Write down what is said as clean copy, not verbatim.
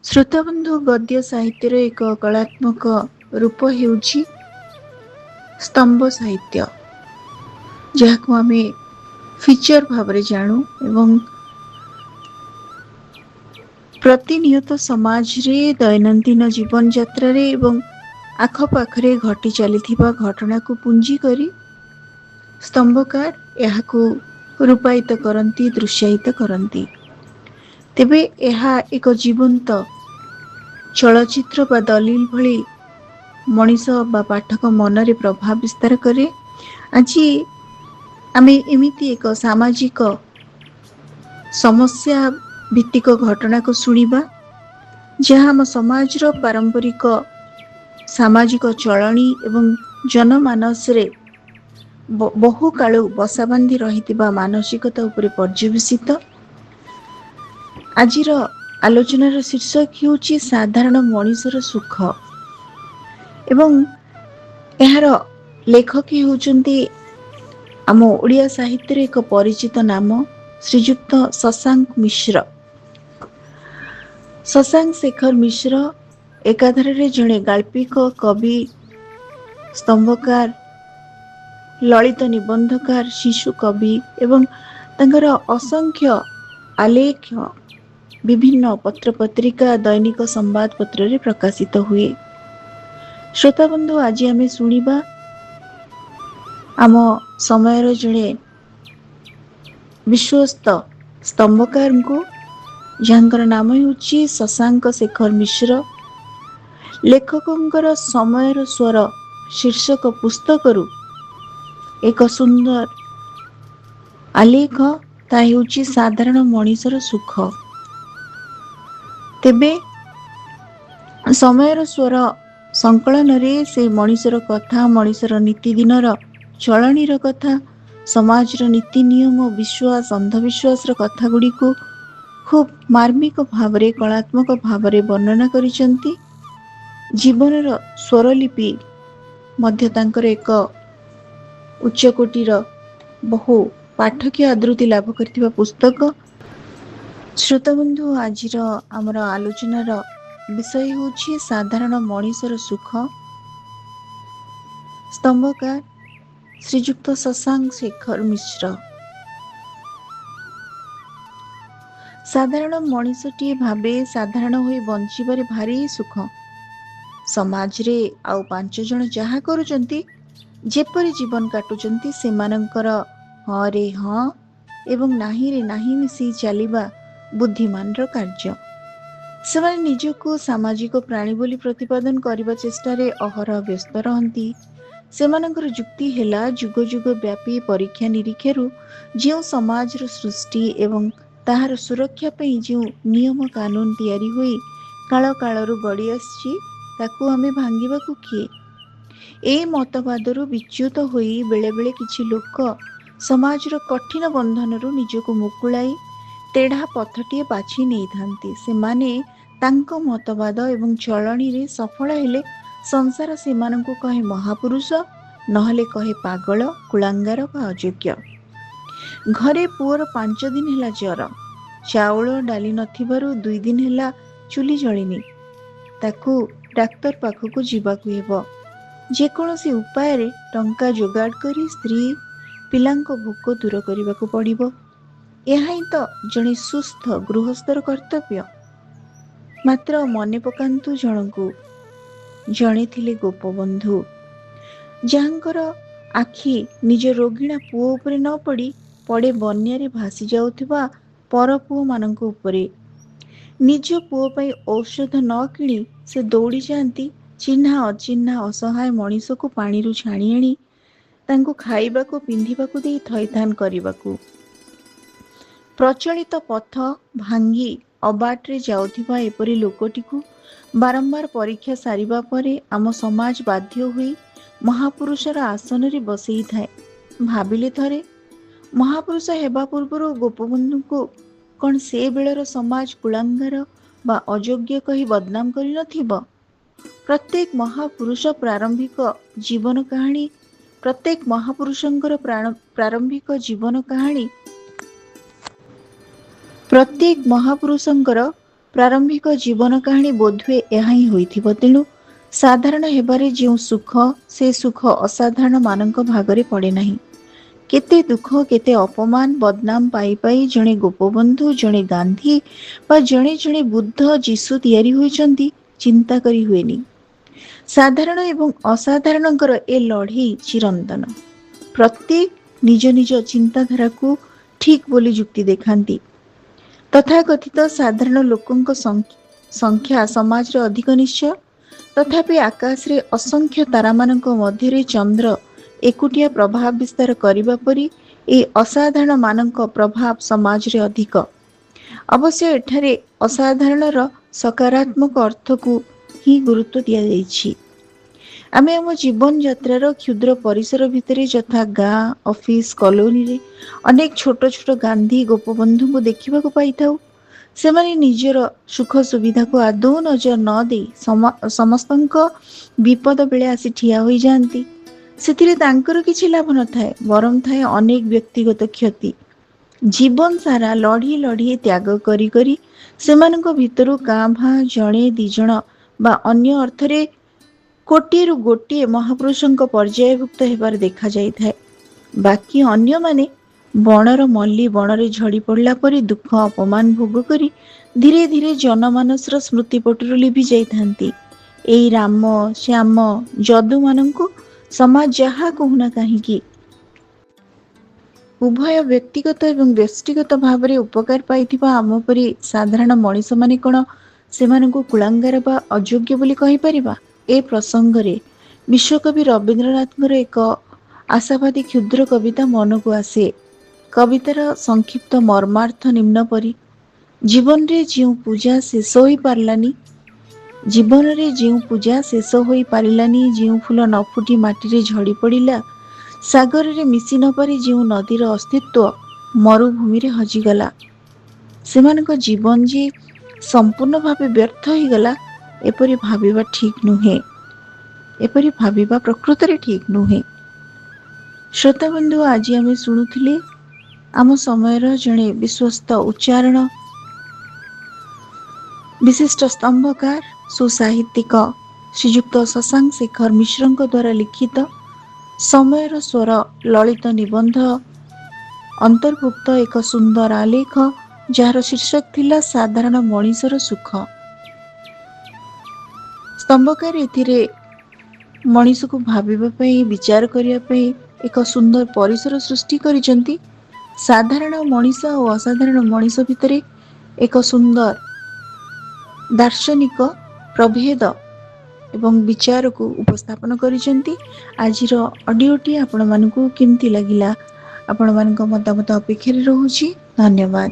ଶ୍ରୋତାବନ୍ଧୁ ଗଦ୍ୟ ସାହିତ୍ୟର ଏକ କଳାତ୍ମକ ରୂପ ହେଉଛି ସ୍ତମ୍ଭ ସାହିତ୍ୟ, ଯାହାକୁ ଆମେ ଫିଚର ଭାବରେ ଜାଣୁ ଏବଂ ପ୍ରତିନିୟତ ସମାଜରେ ଦୈନନ୍ଦିନ ଜୀବନ ଯାତ୍ରାରେ ଏବଂ ଆଖପାଖରେ ଘଟି ଚାଲିଥିବା ଘଟଣାକୁ ପୁଞ୍ଜି କରି ସ୍ତମ୍ଭକାର ଏହାକୁ ରୂପାୟିତ କରନ୍ତି, ଦୃଶ୍ୟାୟିତ କରନ୍ତି। ତେବେ ଏହା ଏକ ଜୀବନ୍ତ ଚଳଚ୍ଚିତ୍ର ବା ଦଲିଲ ଭଳି ମଣିଷ ବା ପାଠକ ମନରେ ପ୍ରଭାବ ବିସ୍ତାର କରେ। ଆଜି ଆମେ ଏମିତି ଏକ ସାମାଜିକ ସମସ୍ୟା ଭିତ୍ତିକ ଘଟଣାକୁ ଶୁଣିବା, ଯାହା ଆମ ସମାଜର ପାରମ୍ପରିକ ସାମାଜିକ ଚଳଣି ଏବଂ ଜନମାନସରେ ବହୁ କାଳୁ ବସା ବାନ୍ଧି ରହିଥିବା ମାନସିକତା ଉପରେ ପର୍ଯ୍ୟବେସିତ। ଆଜିର ଆଲୋଚନାର ଶୀର୍ଷକ ହେଉଛି ସାଧାରଣ ମଣିଷର ସୁଖ ଏବଂ ଏହାର ଲେଖକ ହେଉଛନ୍ତି ଆମ ଓଡ଼ିଆ ସାହିତ୍ୟରେ ଏକ ପରିଚିତ ନାମ ଶ୍ରୀଯୁକ୍ତ ଶଶାଙ୍କ ମିଶ୍ର। ଶଶାଙ୍କ ଶେଖର ମିଶ୍ର ଏକାଧାରରେ ଜଣେ ଗାଳ୍ପିକ, କବି, ସ୍ତମ୍ଭକାର, ଲଳିତ ନିବନ୍ଧକାର, ଶିଶୁ କବି ଏବଂ ତାଙ୍କର ଅସଂଖ୍ୟ ଆଲେଖ୍ୟ ବିଭିନ୍ନ ପତ୍ରପତ୍ରିକା, ଦୈନିକ ସମ୍ବାଦପତ୍ରରେ ପ୍ରକାଶିତ ହୁଏ। ଶ୍ରୋତାବନ୍ଧୁ, ଆଜି ଆମେ ଶୁଣିବା ଆମ ସମୟର ଜଣେ ବିଶ୍ୱସ୍ତ ସ୍ତମ୍ଭକାରଙ୍କୁ, ଯାହାଙ୍କର ନାମ ହେଉଛି ଶଶାଙ୍କ ଶେଖର ମିଶ୍ର। ଲେଖକଙ୍କର ସମୟର ସ୍ୱର ଶୀର୍ଷକ ପୁସ୍ତକରୁ ଏକ ସୁନ୍ଦର ଆଲେଖ, ତାହା ହେଉଛି ସାଧାରଣ ମଣିଷର ସୁଖ। ତେବେ ସମୟର ସ୍ୱର ସଂକଳନରେ ସେ ମଣିଷର କଥା, ମଣିଷର ନୀତିଦିନର ଚଳଣିର କଥା, ସମାଜର ନୀତି ନିୟମ, ବିଶ୍ୱାସ, ଅନ୍ଧବିଶ୍ୱାସର କଥାଗୁଡ଼ିକୁ ଖୁବ୍ ମାର୍ମିକ ଭାବରେ, କଳାତ୍ମକ ଭାବରେ ବର୍ଣ୍ଣନା କରିଛନ୍ତି। ଜୀବନର ସ୍ୱରଲିପି ମଧ୍ୟ ତାଙ୍କର ଏକ ଉଚ୍ଚକୋଟୀର ବହୁ ପାଠକୀୟ ଆଦୃତି ଲାଭ କରିଥିବା ପୁସ୍ତକ। ଶ୍ରୋତାବନ୍ଧୁ, ଆଜିର ଆମର ଆଲୋଚନାର ବିଷୟ ହେଉଛି ସାଧାରଣ ମଣିଷର ସୁଖ। ସ୍ତମ୍ଭକାର ଶ୍ରୀଯୁକ୍ତ ଶଶାଙ୍କ ଶେଖର ମିଶ୍ର। ସାଧାରଣ ମଣିଷଟିଏ ଭାବେ ସାଧାରଣ ହୋଇ ବଞ୍ଚିବାରେ ଭାରି ସୁଖ। ସମାଜରେ ଆଉ 5 ଜଣ ଯାହା କରୁଛନ୍ତି, ଯେପରି ଜୀବନ କାଟୁଛନ୍ତି, ସେମାନଙ୍କର ହଁ ରେ ହଁ ଏବଂ ନାହିଁରେ ନାହିଁ ମିଶି ଚାଲିବା ବୁଦ୍ଧିମାନର କାର୍ଯ୍ୟ। ସେମାନେ ନିଜକୁ ସାମାଜିକ ପ୍ରାଣୀ ବୋଲି ପ୍ରତିପାଦନ କରିବା ଚେଷ୍ଟାରେ ଅହରହ ବ୍ୟସ୍ତ ରହନ୍ତି। ସେମାନଙ୍କର ଯୁକ୍ତି ହେଲା, ଯୁଗ ଯୁଗ ବ୍ୟାପୀ ପରୀକ୍ଷା ନିରୀକ୍ଷାରୁ ଯେଉଁ ସମାଜର ସୃଷ୍ଟି ଏବଂ ତାହାର ସୁରକ୍ଷା ପାଇଁ ଯେଉଁ ନିୟମ କାନୁନ ତିଆରି ହୋଇ କାଳ କାଳରୁ ଗଡ଼ି ଆସିଛି, ତାକୁ ଆମେ ଭାଙ୍ଗିବାକୁ କିଏ? ଏ ମତବାଦରୁ ବିଚ୍ୟୁତ ହୋଇ ବେଳେବେଳେ କିଛି ଲୋକ ସମାଜର କଠିନ ବନ୍ଧନରୁ ନିଜକୁ ମୁକୁଳାଇ ତେଢ଼ା ପଥଟିଏ ବାଛି ନେଇଥାନ୍ତି। ସେମାନେ ତାଙ୍କ ମତବାଦ ଏବଂ ଚଳଣିରେ ସଫଳ ହେଲେ ସଂସାର ସେମାନଙ୍କୁ କହେ ମହାପୁରୁଷ, ନହେଲେ କହେ ପାଗଳ, କୁଳାଙ୍ଗାର ବା ଅଯୋଗ୍ୟ। ଘରେ ପୁଅର 5 ଦିନ ହେଲା ଜ୍ୱର, ଚାଉଳ ଡାଲି ନଥିବାରୁ 2 ଦିନ ହେଲା ଚୁଲି ଜଳିନି, ତାକୁ ଡାକ୍ତର ପାଖକୁ ଯିବାକୁ ହେବ। ଯେକୌଣସି ଉପାୟରେ ଟଙ୍କା ଯୋଗାଡ଼ କରି ସ୍ତ୍ରୀ ପିଲାଙ୍କ ଭୋକ ଦୂର କରିବାକୁ ପଡ଼ିବ। ଏହା ହିଁ ତ ଜଣେ ସୁସ୍ଥ ଗୃହସ୍ଥର କର୍ତ୍ତବ୍ୟ। ମାତ୍ର ମନେ ପକାନ୍ତୁ ଜଣଙ୍କୁ। ଜଣେ ଥିଲେ ଗୋପବନ୍ଧୁ, ଯାହାଙ୍କର ଆଖି ନିଜ ରୋଗିଣା ପୁଅ ଉପରେ ନ ପଡ଼ି ପଡ଼େ ବନ୍ୟାରେ ଭାସି ଯାଉଥିବା ପର ପୁଅମାନଙ୍କ ଉପରେ। ନିଜ ପୁଅ ପାଇଁ ଔଷଧ ନ କିଣି ସେ ଦୌଡ଼ି ଯାଆନ୍ତି ଚିହ୍ନା ଅଚିହ୍ନା ଅସହାୟ ମଣିଷକୁ ପାଣିରୁ ଛାଣି ଆଣି ତାଙ୍କୁ ଖାଇବାକୁ ପିନ୍ଧିବାକୁ ଦେଇ ଥଇଥାନ କରିବାକୁ। ପ୍ରଚଳିତ ପଥ ଭାଙ୍ଗି ଅବାଟରେ ଯାଉଥିବା ଏପରି ଲୋକଟିକୁ ବାରମ୍ବାର ପରୀକ୍ଷା ସାରିବା ପରେ ଆମ ସମାଜ ବାଧ୍ୟ ହୋଇ ମହାପୁରୁଷର ଆସନରେ ବସେଇଥାଏ। ଭାବିଲେ ଥରେ, ମହାପୁରୁଷ ହେବା ପୂର୍ବରୁ ଗୋପବନ୍ଧୁଙ୍କୁ କ'ଣ ସେ ବେଳର ସମାଜ କୁଳାଙ୍ଗାର ବା ଅଯୋଗ୍ୟ କହି ବଦନାମ କରିନଥିବ? ପ୍ରତ୍ୟେକ ମହାପୁରୁଷ ପ୍ରାରମ୍ଭିକ ଜୀବନ କାହାଣୀ ପ୍ରତ୍ୟେକ ମହାପୁରୁଷଙ୍କର ପ୍ରାରମ୍ଭିକ ଜୀବନ କାହାଣୀ ପ୍ରତ୍ୟେକ ମହାପୁରୁଷଙ୍କର ପ୍ରାରମ୍ଭିକ ଜୀବନ କାହାଣୀ ବୋଧହୁଏ ଏହା ହିଁ ହୋଇଥିବ। ତେଣୁ ସାଧାରଣ ହେବାରେ ଯେଉଁ ସୁଖ, ସେ ସୁଖ ଅସାଧାରଣ ମାନଙ୍କ ଭାଗରେ ପଡ଼େ ନାହିଁ। କେତେ ଦୁଃଖ, କେତେ ଅପମାନ, ବଦନାମ ପାଇ ପାଇ ଜଣେ ଗୋପବନ୍ଧୁ, ଜଣେ ଗାନ୍ଧୀ ବା ଜଣେ ଜଣେ ବୁଦ୍ଧ, ଯୀଶୁ ତିଆରି ହୋଇଛନ୍ତି, ଚିନ୍ତା କରି ହୁଏନି। ସାଧାରଣ ଏବଂ ଅସାଧାରଣଙ୍କର ଏ ଲଢ଼େଇ ଚିରନ୍ତନ। ପ୍ରତ୍ୟେକ ନିଜ ନିଜ ଚିନ୍ତାଧାରାକୁ ଠିକ୍ ବୋଲି ଯୁକ୍ତି ଦେଖାନ୍ତି। ତଥାକଥିତ ସାଧାରଣ ଲୋକଙ୍କ ସଂଖ୍ୟା ସମାଜରେ ଅଧିକ ନିଶ୍ଚୟ। ତଥାପି ଆକାଶରେ ଅସଂଖ୍ୟ ତାରାମାନଙ୍କ ମଧ୍ୟରେ ଚନ୍ଦ୍ର ଏକୁଟିଆ ପ୍ରଭାବ ବିସ୍ତାର କରିବା ପରି ଏହି ଅସାଧାରଣ ମାନଙ୍କ ପ୍ରଭାବ ସମାଜରେ ଅଧିକ। ଅବଶ୍ୟ ଏଠାରେ ଅସାଧାରଣର ସକାରାତ୍ମକ ଅର୍ଥକୁ ହିଁ ଗୁରୁତ୍ୱ ଦିଆଯାଇଛି। ଆମେ ଆମ ଜୀବନ ଯାତ୍ରାର କ୍ଷୁଦ୍ର ପରିସର ଭିତରେ ଯଥା ଗାଁ, ଅଫିସ, କଲୋନୀରେ ଅନେକ ଛୋଟ ଛୋଟ ଗାନ୍ଧୀ, ଗୋପବନ୍ଧୁଙ୍କୁ ଦେଖିବାକୁ ପାଇଥାଉ। ସେମାନେ ନିଜର ସୁଖ ସୁବିଧାକୁ ଆଦୌ ନଜର ନ ଦେଇ ସମସ୍ତଙ୍କ ବିପଦ ବେଳେ ଆସି ଠିଆ ହୋଇଯାଆନ୍ତି। ସେଥିରେ ତାଙ୍କର କିଛି ଲାଭ ନଥାଏ, ବରଂ ଥାଏ ଅନେକ ବ୍ୟକ୍ତିଗତ କ୍ଷତି। ଜୀବନ ସାରା ଲଢ଼ି ଲଢ଼ି ତ୍ୟାଗ କରି କରି ସେମାନଙ୍କ ଭିତରୁ କାଁ ଭାଁ ଜଣେ ଦି ଜଣ ବା ଅନ୍ୟ ଅର୍ଥରେ କୋଟିଏରୁ ଗୋଟିଏ ମହାପୁରୁଷଙ୍କ ପର୍ଯ୍ୟାୟଭୁକ୍ତ ହେବାର ଦେଖାଯାଇଥାଏ। ବାକି ଅନ୍ୟମାନେ ବଣର ମଲ୍ଲୀ ବଣରେ ଝଡ଼ି ପଡ଼ିଲା ପରି ଦୁଃଖ ଅପମାନ ଭୋଗ କରି ଧୀରେ ଧୀରେ ଜନମାନସର ସ୍ମୃତିପଟରୁ ଲିଭି ଯାଇଥାନ୍ତି। ଏଇ ରାମ, ଶ୍ୟାମ, ଯଦୁମାନଙ୍କୁ ସମାଜ ଯାହା କହୁନା କାହିଁକି ଉଭୟ ବ୍ୟକ୍ତିଗତ ଏବଂ ବ୍ୟଷ୍ଟିଗତ ଭାବରେ ଉପକାର ପାଇଥିବା ଆମ ପରି ସାଧାରଣ ମଣିଷମାନେ କ'ଣ ସେମାନଙ୍କୁ କୁଳାଙ୍ଗାର ବା ଅଯୋଗ୍ୟ ବୋଲି କହିପାରିବା? ଏ ପ୍ରସଙ୍ଗରେ ବିଶ୍ୱକବି ରବୀନ୍ଦ୍ରନାଥଙ୍କର ଏକ ଆଶାବାଦୀ କ୍ଷୁଦ୍ର କବିତା ମନକୁ ଆସେ। କବିତାର ସଂକ୍ଷିପ୍ତ ମର୍ମାର୍ଥ ନିମ୍ନ ପରି: ଜୀବନରେ ଯେଉଁ ପୂଜା ଶେଷ ହୋଇପାରିଲାନି, ଯେଉଁ ଫୁଲ ନ ଫୁଟି ମାଟିରେ ଝଡ଼ି ପଡ଼ିଲା, ସାଗରରେ ମିଶି ନ ପାରି ଯେଉଁ ନଦୀର ଅସ୍ତିତ୍ୱ ମରୁଭୂମିରେ ହଜିଗଲା, ସେମାନଙ୍କ ଜୀବନ ଯେ ସମ୍ପୂର୍ଣ୍ଣ ଭାବେ ବ୍ୟର୍ଥ ହୋଇଗଲା, ଏପରି ଭାବିବା ଠିକ୍ ନୁହେଁ। ଏପରି ଭାବିବା ପ୍ରକୃତରେ ଠିକ୍ ନୁହେଁ। ଶ୍ରୋତାବନ୍ଧୁ, ଆଜି ଆମେ ଶୁଣୁଥିଲେ ଆମ ସମୟର ଜଣେ ବିଶ୍ୱସ୍ତ ଉଚ୍ଚାରଣ ବିଶିଷ୍ଟ ସ୍ତମ୍ଭକାର, ସୁସାହିତ୍ୟିକ ଶ୍ରୀଯୁକ୍ତ ଶଶାଙ୍କ ଶେଖର ମିଶ୍ରଙ୍କ ଦ୍ୱାରା ଲିଖିତ ସମୟର ସ୍ୱର ଲଳିତ ନିବନ୍ଧ ଅନ୍ତର୍ଭୁକ୍ତ ଏକ ସୁନ୍ଦର ଆଲେଖ, ଯାହାର ଶୀର୍ଷକ ଥିଲା ସାଧାରଣ ମଣିଷର ସୁଖ। ସ୍ତମ୍ଭକାର ଏଥିରେ ମଣିଷକୁ ଭାବିବା ପାଇଁ, ବିଚାର କରିବା ପାଇଁ ଏକ ସୁନ୍ଦର ପରିସର ସୃଷ୍ଟି କରିଛନ୍ତି। ସାଧାରଣ ମଣିଷ ଓ ଅସାଧାରଣ ମଣିଷ ଭିତରେ ଏକ ସୁନ୍ଦର ଦାର୍ଶନିକ ପ୍ରଭେଦ ଏବଂ ବିଚାରକୁ ଉପସ୍ଥାପନ କରିଛନ୍ତି। ଆଜିର ଅଡ଼ିଓଟି ଆପଣମାନଙ୍କୁ କେମିତି ଲାଗିଲା? ଆପଣମାନଙ୍କ ମତାମତ ଅପେକ୍ଷାରେ ରହୁଛି। ଧନ୍ୟବାଦ।